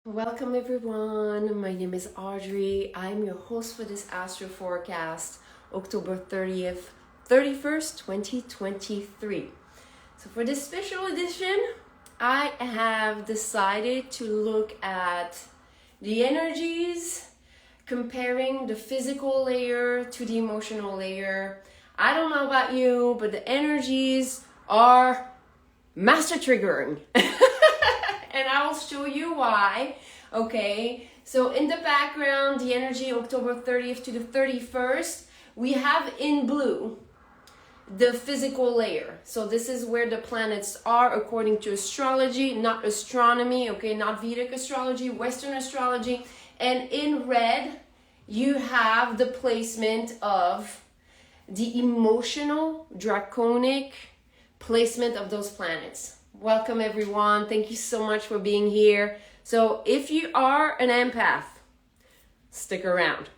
Welcome everyone, my name is Audrey. I'm your host for this Astro Forecast, October 30th, 31st, 2023. So for this special edition, I have decided to look at the energies, comparing the physical layer to the emotional layer. I don't know about you, but the energies are master triggering. And I'll show you why. Okay, so in the background, the energy October 30th to the 31st, we have in blue the physical layer. So this is where the planets are according to astrology, not astronomy, okay, not Vedic astrology, Western astrology. And in red, you have the placement of the emotional, draconic placement of those planets. Welcome everyone. Thank you so much for being here. So if you are an empath, stick around.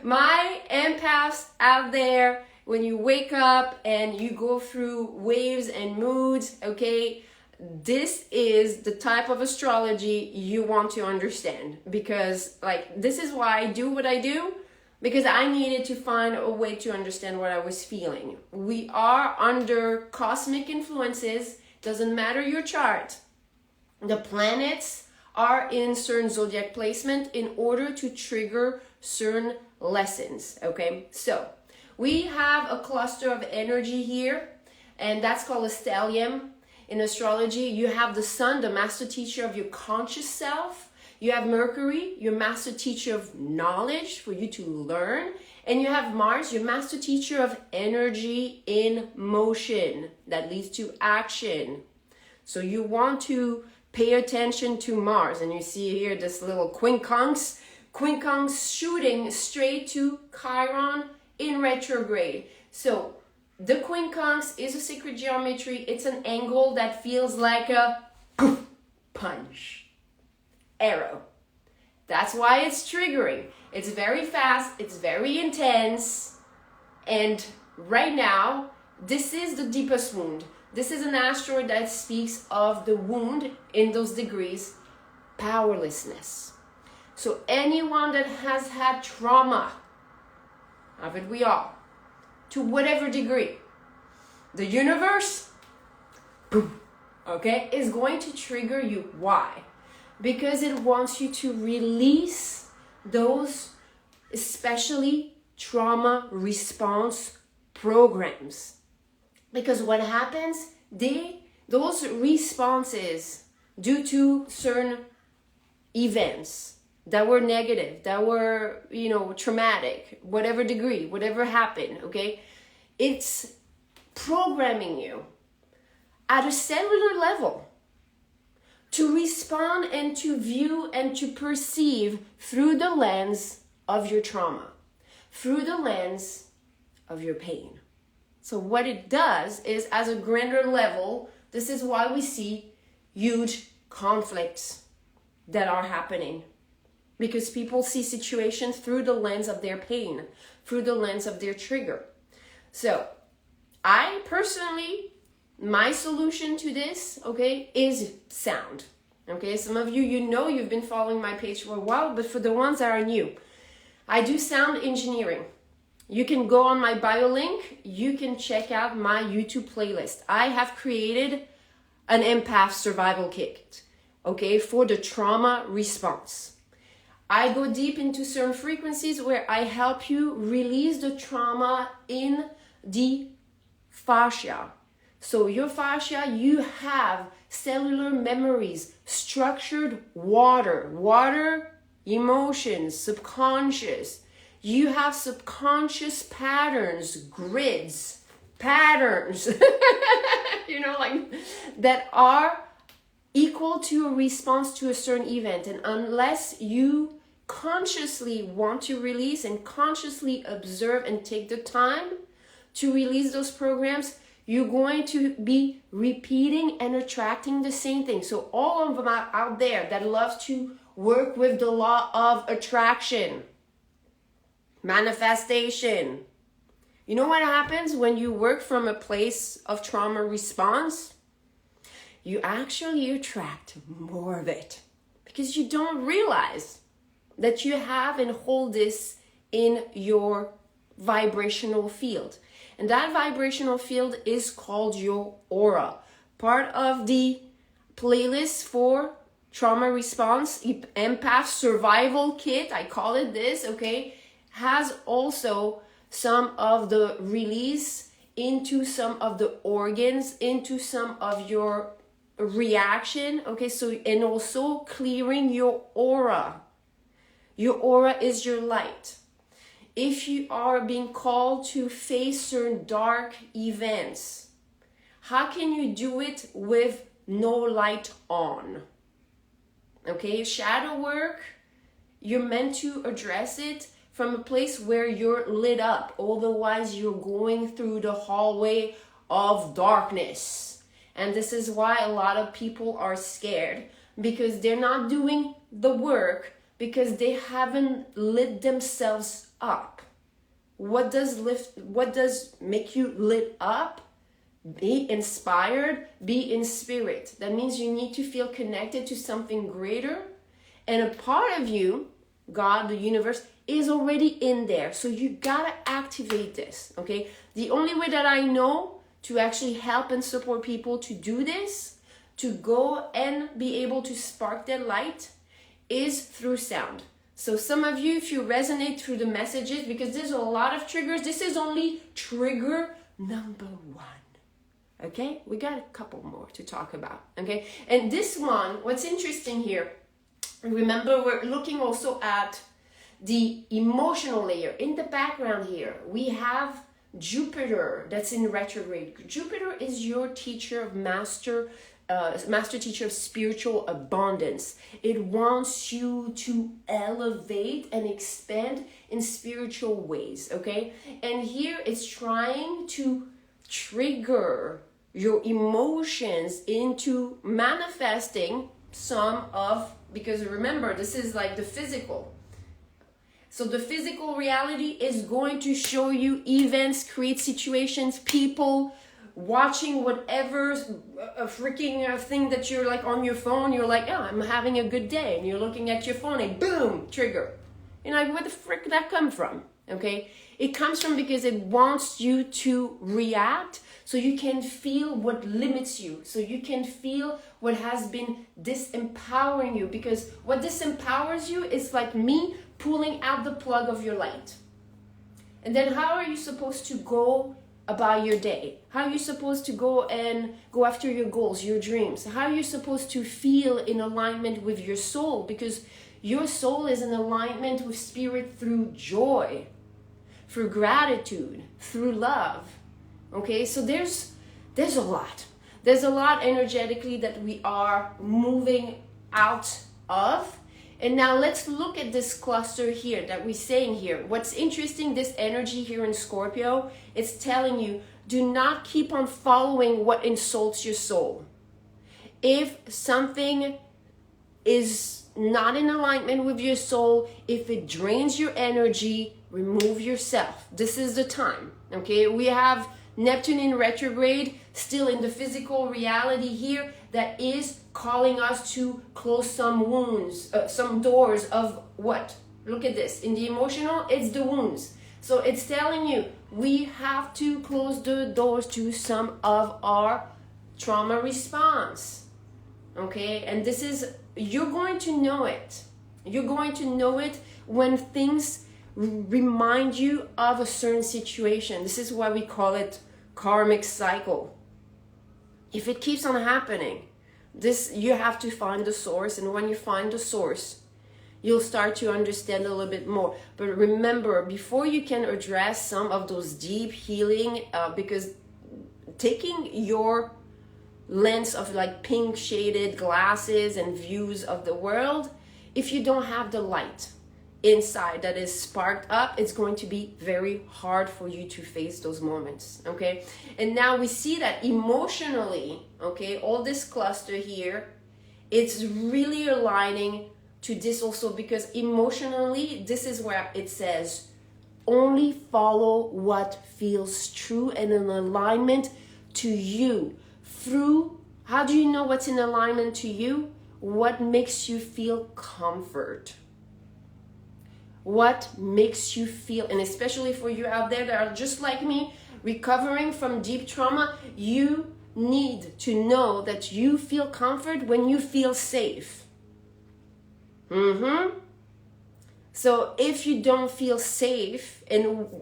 My empaths out there, when you wake up and you go through waves and moods, okay, this is the type of astrology you want to understand, because this is why I do what I do. Because I needed to find a way to understand what I was feeling. We are under cosmic influences. Doesn't matter your chart. The planets are in certain zodiac placement in order to trigger certain lessons. Okay, so we have a cluster of energy here, and that's called a stellium. In astrology, you have the sun, the master teacher of your conscious self. You have Mercury, your master teacher of knowledge for you to learn. And you have Mars, your master teacher of energy in motion that leads to action. So you want to pay attention to Mars. And you see here this little quincunx shooting straight to Chiron in retrograde. So the quincunx is a sacred geometry. It's an angle that feels like a punch. Arrow. That's why it's triggering. It's very fast, it's very intense, and right now, this is the deepest wound. This is an asteroid that speaks of the wound in those degrees, powerlessness. So anyone that has had trauma, haven't we all, to whatever degree, the universe, boom, okay, is going to trigger you. Why? Because it wants you to release those, especially trauma response programs. Because what happens, those responses due to certain events that were negative, that were, traumatic, whatever degree, whatever happened, okay? It's programming you at a cellular level to respond and to view and to perceive through the lens of your trauma, through the lens of your pain. So what it does is, as a grander level, this is why we see huge conflicts that are happening. Because people see situations through the lens of their pain, through the lens of their trigger. So I personally, my solution to this, okay, is sound. Okay, some of you, you've been following my page for a while, but for the ones that are new, I do sound engineering. You can go on my bio link, you can check out my YouTube playlist. I have created an empath survival kit, okay, for the trauma response. I go deep into certain frequencies where I help you release the trauma in the fascia. So your fascia, you have cellular memories, structured water, emotions, subconscious. You have subconscious patterns, grids, patterns, that are equal to a response to a certain event. And unless you consciously want to release and consciously observe and take the time to release those programs, you're going to be repeating and attracting the same thing. So all of them out there that love to work with the law of attraction, manifestation. You know what happens when you work from a place of trauma response? You actually attract more of it. because you don't realize that you have and hold this in your vibrational field. And that vibrational field is called your aura. Part of the playlist for trauma response, empath survival kit, I call it this, okay, has also some of the release into some of the organs, into some of your reaction, okay, so, and also clearing your aura. Your aura is your light. If you are being called to face certain dark events, how can you do it with no light on? Okay, shadow work, you're meant to address it from a place where you're lit up. Otherwise, you're going through the hallway of darkness. And this is why a lot of people are scared, because they're not doing the work, because they haven't lit themselves up. What does make you lit up? Be inspired, be in spirit. That means you need to feel connected to something greater. And a part of you, God, the universe, is already in there. So you gotta activate this, okay? The only way that I know to actually help and support people to do this, to go and be able to spark their light, is through sound. So some of you, if you resonate through the messages, because there's a lot of triggers, this is only trigger number 1. Okay, we got a couple more to talk about. Okay, and this one, what's interesting here, remember we're looking also at the emotional layer. In the background here, we have Jupiter that's in retrograde. Jupiter is your teacher of master teacher of spiritual abundance. It wants you to elevate and expand in spiritual ways, okay? And here it's trying to trigger your emotions into manifesting some of, because remember, this is like the physical. So the physical reality is going to show you events, create situations, people, watching whatever a freaking thing that you're like on your phone. You're like, oh, I'm having a good day. And you're looking at your phone and boom, trigger. You're like, where the frick did that come from? Okay? It comes from because it wants you to react so you can feel what limits you. So you can feel what has been disempowering you. Because what disempowers you is like me pulling out the plug of your light. And then how are you supposed to go about your day? How are you supposed to go and go after your goals, your dreams? How are you supposed to feel in alignment with your soul? Because your soul is in alignment with spirit through joy, through gratitude, through love. Okay, so there's a lot. There's a lot energetically that we are moving out of. And now let's look at this cluster here that we're saying here. What's interesting, this energy here in Scorpio, it's telling you, do not keep on following what insults your soul. If something is not in alignment with your soul, if it drains your energy, remove yourself. This is the time, okay? We have Neptune in retrograde, still in the physical reality here, that is calling us to close some wounds, some doors of what? Look at this. In the emotional, it's the wounds. So it's telling you, we have to close the doors to some of our trauma response. Okay? And this is, you're going to know it. You're going to know it when things remind you of a certain situation. This is why we call it karmic cycle. If it keeps on happening, this, you have to find the source, and when you find the source, you'll start to understand a little bit more. But remember, before you can address some of those deep healing, because taking your lens of like pink shaded glasses and views of the world, if you don't have the light inside that is sparked up, it's going to be very hard for you to face those moments, okay? And now we see that emotionally, okay, all this cluster here, it's really aligning to this also, because emotionally, this is where it says, only follow what feels true and in alignment to you. Through, how do you know what's in alignment to you? what makes you feel comfort. What makes you feel, and especially for you out there that are just like me, recovering from deep trauma, you need to know that you feel comfort when you feel safe. So if you don't feel safe,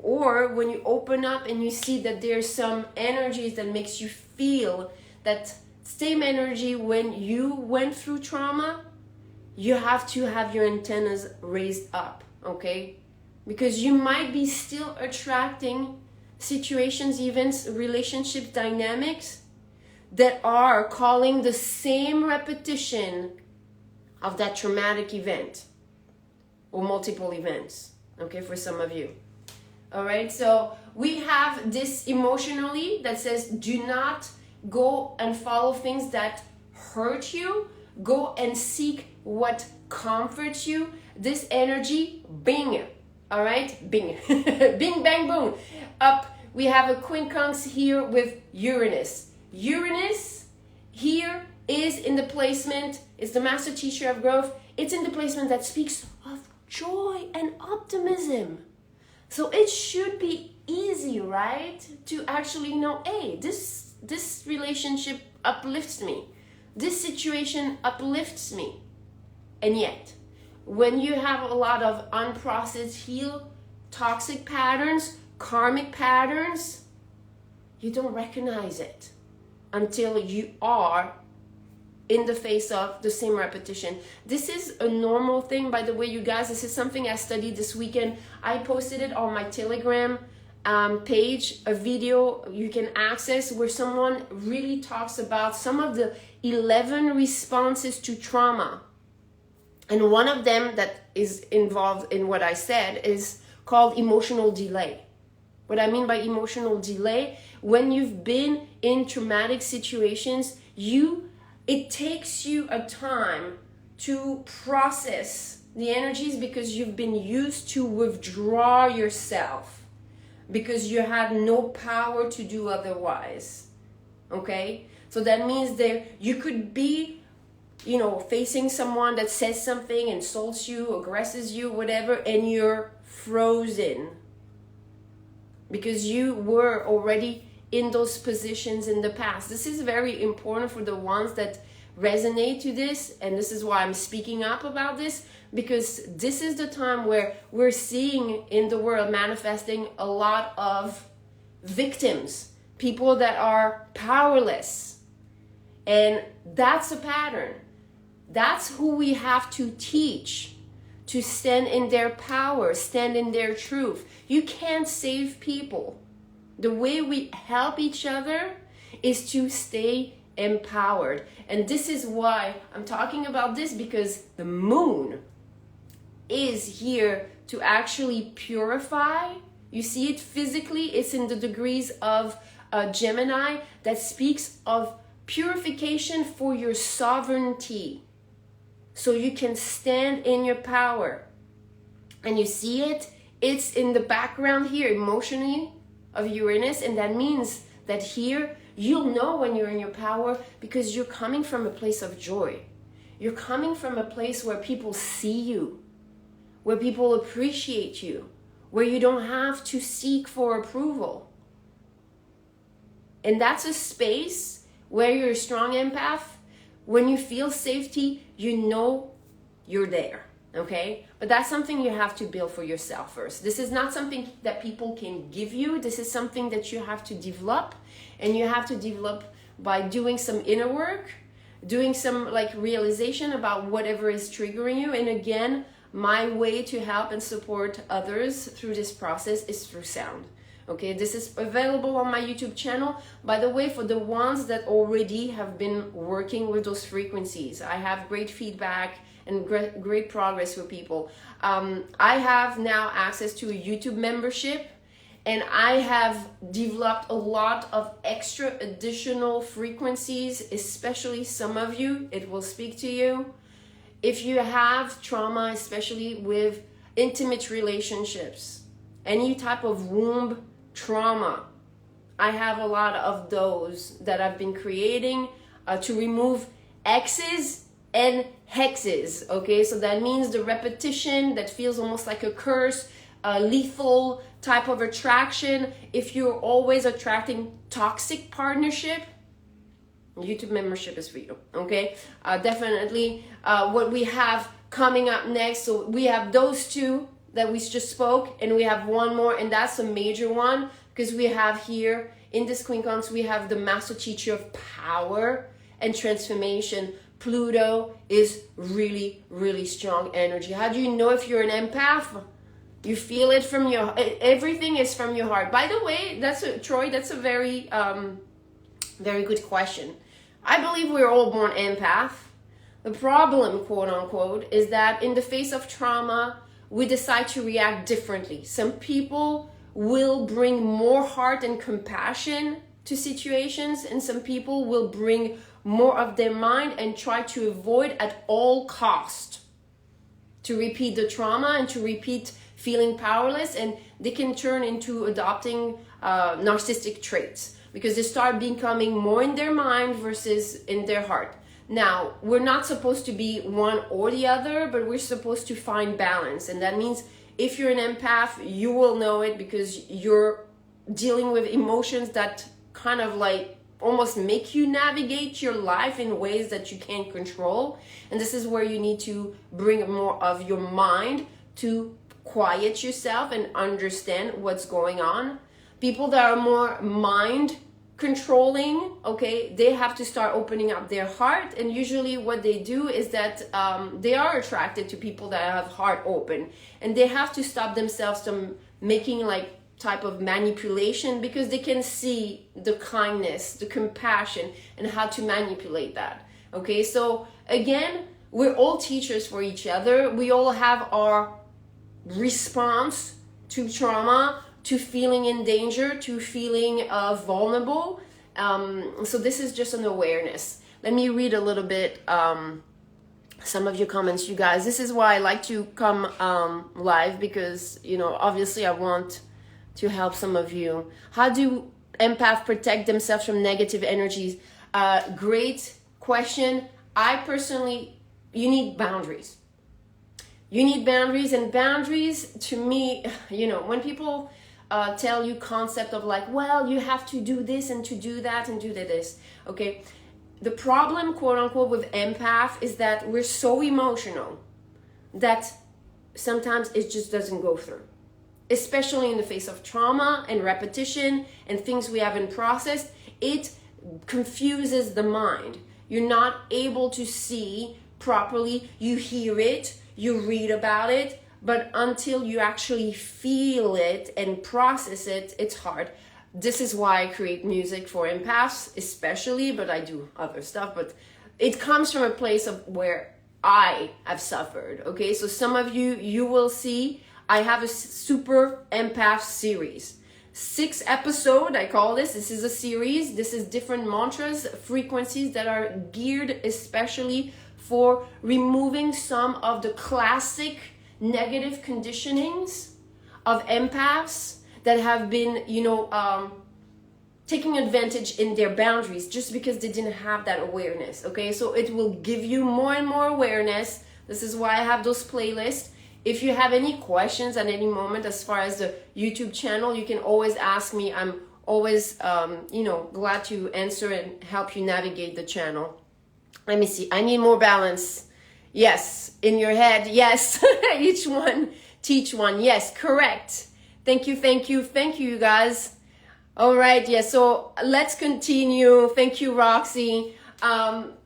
or when you open up and you see that there's some energies that makes you feel that same energy when you went through trauma, you have to have your antennas raised up, okay? Because you might be still attracting situations, events, relationship dynamics that are calling the same repetition of that traumatic event or multiple events, okay, for some of you. All right, so we have this emotionally that says do not go and follow things that hurt you. Go and seek what comforts you. This energy, bing, all right, bing, bing, bang, boom. Up, we have a quincunx here with Uranus. Uranus here is in the placement, is the master teacher of growth. It's in the placement that speaks of joy and optimism. So it should be easy, right? To actually know, hey, this relationship uplifts me. This situation uplifts me. And yet, when you have a lot of unprocessed, healed, toxic patterns, karmic patterns, you don't recognize it until you are in the face of the same repetition. This is a normal thing, by the way, you guys. This is something I studied this weekend. I posted it on my Telegram page, a video you can access where someone really talks about some of the 11 responses to trauma. And one of them that is involved in what I said is called emotional delay. What I mean by emotional delay, when you've been in traumatic situations, it takes you a time to process the energies because you've been used to withdraw yourself because you had no power to do otherwise. Okay? So that means that you could be, facing someone that says something, insults you, aggresses you, whatever, and you're frozen because you were already in those positions in the past. This is very important for the ones that resonate to this, and this is why I'm speaking up about this, because this is the time where we're seeing in the world manifesting a lot of victims, people that are powerless, and that's a pattern. That's who we have to teach to stand in their power, stand in their truth. You can't save people. The way we help each other is to stay empowered. And this is why I'm talking about this, because the moon is here to actually purify. You see it physically, it's in the degrees of Gemini that speaks of purification for your sovereignty. So you can stand in your power. And you see it, it's in the background here, emotionally, of Uranus, and that means that here you'll know when you're in your power because you're coming from a place of joy. You're coming from a place where people see you, where people appreciate you, where you don't have to seek for approval. And that's a space where you're a strong empath. When you feel safety, you know you're there. Okay, but that's something you have to build for yourself first. This is not something that people can give you. This is something that you have to develop, and you have to develop by doing some inner work, doing some realization about whatever is triggering you. And again, my way to help and support others through this process is through sound. Okay, this is available on my YouTube channel. By the way, for the ones that already have been working with those frequencies, I have great feedback and great progress with people. I have now access to a YouTube membership, and I have developed a lot of extra additional frequencies, especially some of you, it will speak to you. If you have trauma, especially with intimate relationships, any type of womb trauma, I have a lot of those that I've been creating to remove exes and hexes, okay? So that means the repetition that feels almost like a curse, a lethal type of attraction. If you're always attracting toxic partnership, YouTube membership is for you, okay? Definitely what we have coming up next. So we have those two that we just spoke, and we have one more, and that's a major one, because we have here in this quincunx, we have the master teacher of power and transformation. Pluto is really, really strong energy. How do you know if you're an empath? You feel it from your, everything is from your heart. By the way, Troy, that's a very, very good question. I believe we're all born empath. The problem, quote unquote, is that in the face of trauma, we decide to react differently. Some people will bring more heart and compassion to situations, and some people will bring more of their mind and try to avoid at all cost to repeat the trauma and to repeat feeling powerless, and they can turn into adopting narcissistic traits because they start becoming more in their mind versus in their heart. Now, we're not supposed to be one or the other, but we're supposed to find balance. And that means if you're an empath, you will know it because you're dealing with emotions that kind of like almost make you navigate your life in ways that you can't control. And this is where you need to bring more of your mind to quiet yourself and understand what's going on. People that are more mind controlling, okay, they have to start opening up their heart, and usually what they do is that they are attracted to people that have heart open, and they have to stop themselves from making like type of manipulation because they can see the kindness, the compassion, and how to manipulate that. Okay, so again, we're all teachers for each other. We all have our response to trauma, to feeling in danger, to feeling vulnerable. So this is just an awareness. Let me read a little bit some of your comments, you guys. This is why I like to come live because, you know, obviously I want to help some of you. How do empaths protect themselves from negative energies? Great question. I personally, you need boundaries. You need boundaries, and boundaries to me, you know, when people tell you concept of like, well, you have to do this and to do that and do this, okay? The problem, quote unquote, with empath is that we're so emotional that sometimes it just doesn't go through, especially in the face of trauma and repetition and things we haven't processed. It confuses the mind. You're not able to see properly. You hear it, you read about it, but until you actually feel it and process it, it's hard. This is why I create music for empaths, especially, but I do other stuff. But it comes from a place of where I have suffered, okay? So some of you, you will see, I have a super empath series. 6 episodes, I call this. This is a series. This is different mantras, frequencies that are geared especially for removing some of the classic negative conditionings of empaths that have been, you know, taking advantage in their boundaries just because they didn't have that awareness, okay? So it will give you more and more awareness. This is why I have those playlists. If you have any questions at any moment as far as the YouTube channel, you can always ask me. I'm always, you know, glad to answer and help you navigate the channel. Let me see. I need more balance. Yes. In your head. Yes. Each one, teach one. Yes. Correct. Thank you. Thank you. Thank you, you guys. All right. Yeah. So let's continue. Thank you, Roxy.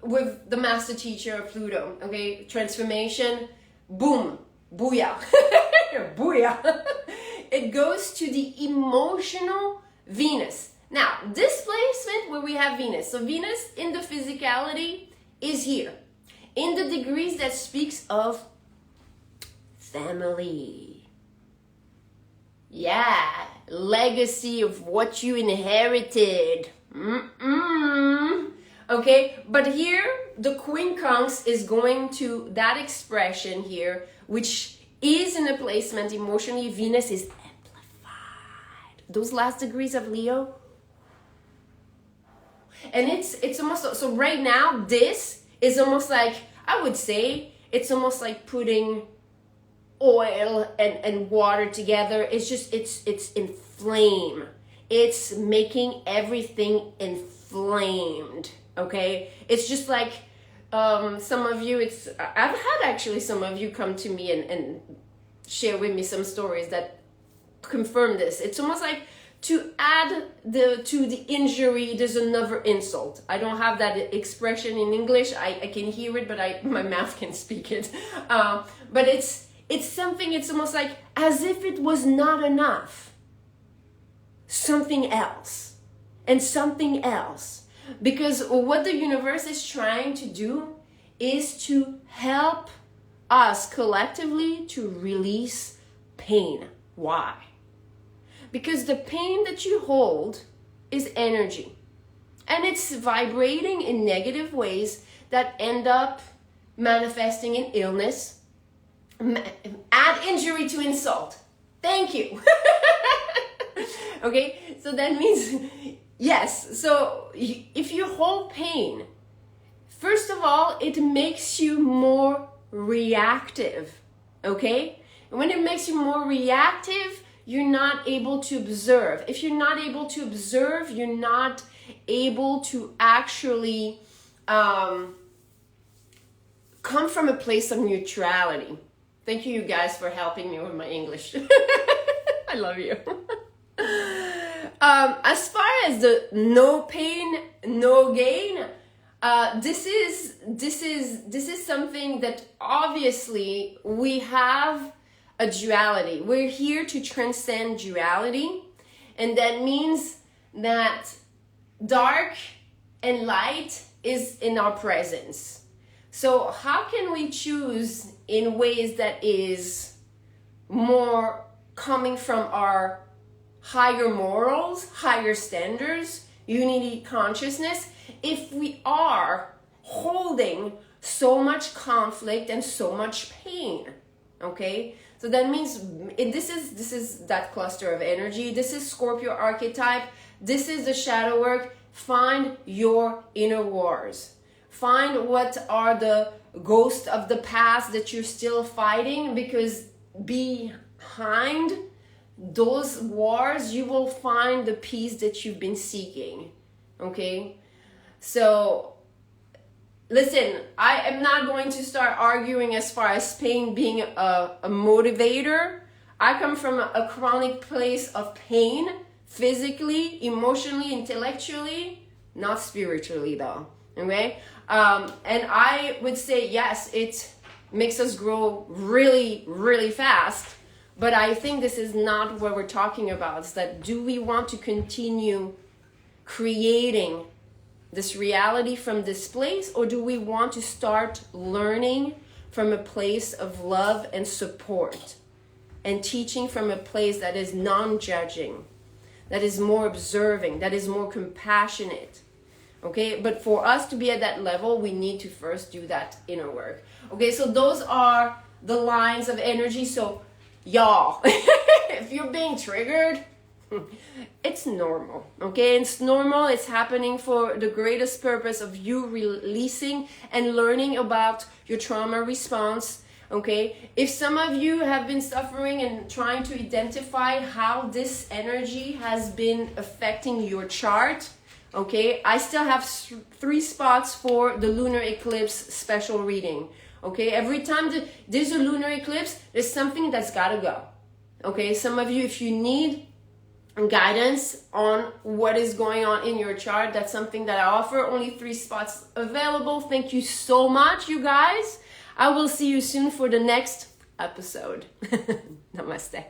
With the master teacher of Pluto. Okay. Transformation. Boom. Booyah. Booyah. It goes to the emotional Venus. Now, this placement where we have Venus. So Venus in the physicality is here. In the degrees that speaks of family. Yeah. Legacy of what you inherited. Okay. But here, the quincunx is going to that expression here, which is in a placement emotionally. Venus is amplified. Those last degrees of Leo. And it's almost, so right now, this is almost like I would say it's almost like putting oil and water together. It's just, it's inflamed. It's making everything inflamed, okay? It's just like, some of you, I've had actually some of you come to me and share with me some stories that confirm this. It's almost like to add to the injury, there's another insult. I don't have that expression in English. I can hear it, but my mouth can speak it. But it's something, it's almost like as if it was not enough. Something else and something else. Because what the universe is trying to do is to help us collectively to release pain. Why? Because the pain that you hold is energy. And it's vibrating in negative ways that end up manifesting in illness. Add injury to insult. Thank you. Okay, so that means, yes, so if you hold pain, first of all, it makes you more reactive, okay? And when it makes you more reactive, you're not able to observe. If you're not able to observe, you're not able to actually come from a place of neutrality. Thank you guys for helping me with my English. I love you. As far as the no pain, no gain, this is something that obviously we have a duality. We're here to transcend duality, and that means that dark and light is in our presence. So how can we choose in ways that is more coming from our higher morals, higher standards, unity consciousness, if we are holding so much conflict and so much pain? Okay, so that means this is that cluster of energy. This is Scorpio archetype. This is the shadow work. Find your inner wars. Find what are the ghosts of the past that you're still fighting, because behind those wars you will find the peace that you've been seeking. Okay, so listen, I am not going to start arguing as far as pain being a motivator. I come from a chronic place of pain, physically, emotionally, intellectually, not spiritually though. Okay, and I would say yes, it makes us grow really, really fast. But I think this is not what we're talking about. It's that, do we want to continue creating this reality from this place, or do we want to start learning from a place of love and support and teaching from a place that is non-judging, that is more observing, that is more compassionate? Okay, but for us to be at that level, we need to first do that inner work. Okay, so those are the lines of energy. So y'all, if you're being triggered, it's normal, okay? It's normal. It's happening for the greatest purpose of you releasing and learning about your trauma response, okay? If some of you have been suffering and trying to identify how this energy has been affecting your chart, okay, I still have 3 spots for the lunar eclipse special reading. Okay, every time there's a lunar eclipse, there's something that's got to go. Okay, some of you, if you need guidance on what is going on in your chart, that's something that I offer. Only 3 spots available. Thank you so much, you guys. I will see you soon for the next episode. Namaste.